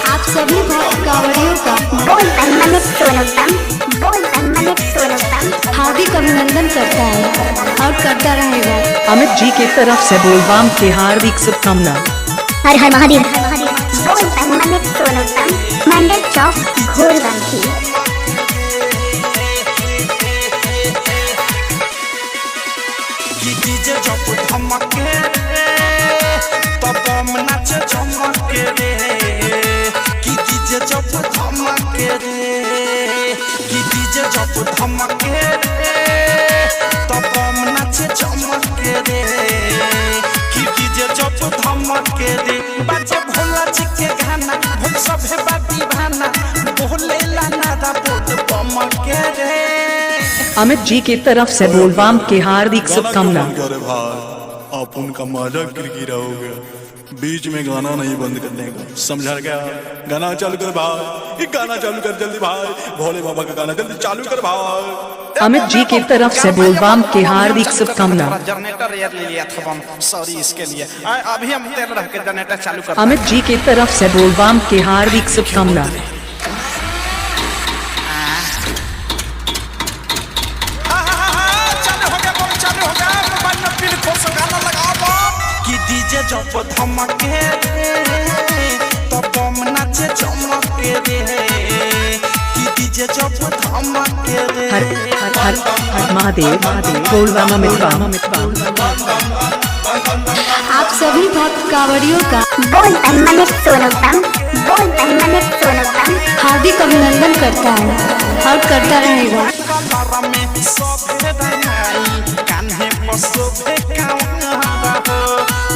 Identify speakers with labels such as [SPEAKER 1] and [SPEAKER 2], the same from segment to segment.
[SPEAKER 1] आप सभी भक्त कांवड़ियों का हार्दिक अभिनंदन करता है और करता रहेगा।
[SPEAKER 2] अमित जी की तरफ से बोलबाम की हार्दिक शुभकामना।
[SPEAKER 3] हर हर महादेव। मंडल चौक घोरबंशी।
[SPEAKER 4] डीजे जब धमके तब हम नाचे झमके रे। कि डीजे जब धमके रे, कि डीजे जब धमके तब हम नाचे झमके रे। कि डीजे जब धमके रे, बाजे भोला जी के गाना, भोल सभे बाती भाना, बोले ला नारा बोल बमके रे।
[SPEAKER 2] अमित जी की तरफ से बोलबाम की हार्दिक शुभकामना।
[SPEAKER 5] आप उनका मजाक गिरा हो गया, बीच में गाना नहीं बंद करने का, समझा क्या? गाना चालू कर भाई, गाना चालू कर जल्दी भाई, भोले बाबा का गाना जल्दी चालू कर भाई।
[SPEAKER 2] अमित जी की तरफ से बोलबाम की हार्दिक शुभकामना।
[SPEAKER 4] जनरेटर यार ले लिया था हम, सॉरी इसके लिए। अभी हम तेल रख के जनरेटर चालू कर।
[SPEAKER 2] अमित जी की तरफ से बोलबाम की हार्दिक शुभकामना।
[SPEAKER 4] डीजे जब धमके तब हम नाचे झमके रे। कि डीजे जब धमके रे।
[SPEAKER 2] हर हर हर हर महादेव बोलबाम अमित बाम।
[SPEAKER 1] आप सभी भक्त कांवड़ियों का हार्दिक अभिनंदन करता है और करता रहेगा।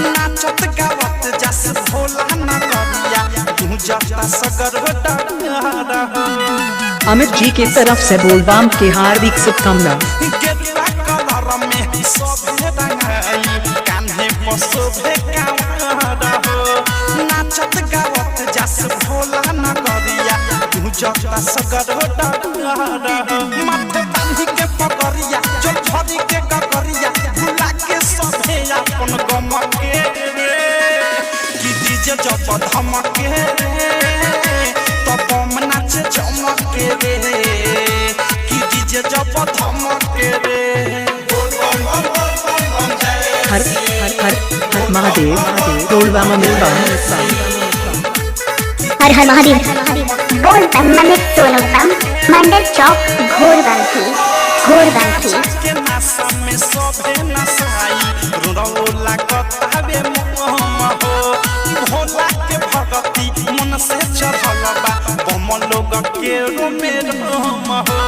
[SPEAKER 4] नाचत गावत जस भोला नगरिया, तू जता सगर डरा।
[SPEAKER 2] अमित जी की तरफ से बोलबाम की हार्दिक शुभकामना।
[SPEAKER 4] गेरुआ कलर में शोभे रंगाई, कान्हे पर शोभे कांवड़ा हो। नाचत गावत जस भोला नगरिया, तू जता सगर डरा। माथे बांधी के पगरिया, जो झड़ी के गगरिया, भुला के सभे अपन गमके रे। कि डीजे जब धमके तब हम नाचे झमके रे। कि डीजे जब धमके रे।
[SPEAKER 2] हर हर हर हर महादेव बोलबाम अमित बाम।
[SPEAKER 3] हर हर महादेव। मंडल चौक घोरबंशी।
[SPEAKER 4] के नशा में सोभे नसाई, रोला कतावे मोह हो। भोला के भगती मन से चढ़ल बा, बम लोग के रोमे रोम हो।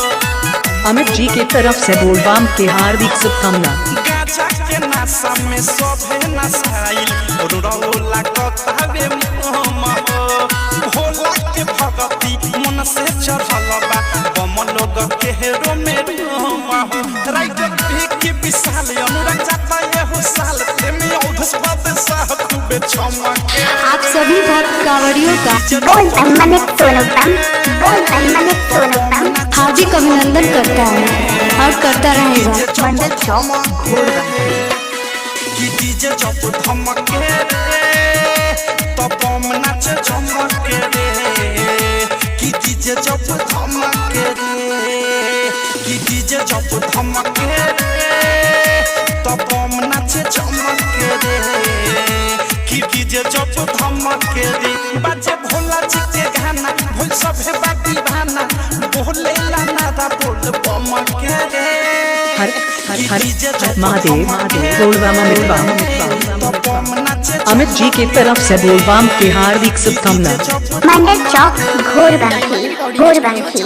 [SPEAKER 2] अमित जी की तरफ से बोलबाम की हार्दिक शुभकामना।
[SPEAKER 4] गाजा के नशा में सोभे नसाई, रोला कतावे मोह हो। भोला के भगती मन से चढ़ल बा, बम लोग के रोमे रोम हो। राइटर के विशाल अनुराग जाता ये हो साल, प्रेमी औधस बात साह खूबे चमके।
[SPEAKER 1] आप सभी भक्त कांवड़ियों का हार्दिक अभिनंदन करता है और करता रहेगा।
[SPEAKER 3] मंडल चौक घोरबंशी।
[SPEAKER 4] कि डीजे जब धमके तब हम नाचे झमके रे। कि डीजे जब धमके रे, कि डीजे जब धमके तब हम नाचे झमके रे। कि डीजे जब धमके रे, बाजे भोला जी के गाना, भोल सभे बाती भाना, बोले ला नारा बोल बमके रे।
[SPEAKER 2] हर हर हर हर महादेव बोलबाम अमित बाम। अमित जी की तरफ से बोलबाम की हार्दिक शुभकामना।
[SPEAKER 3] मंडल चौक घोरबंशी।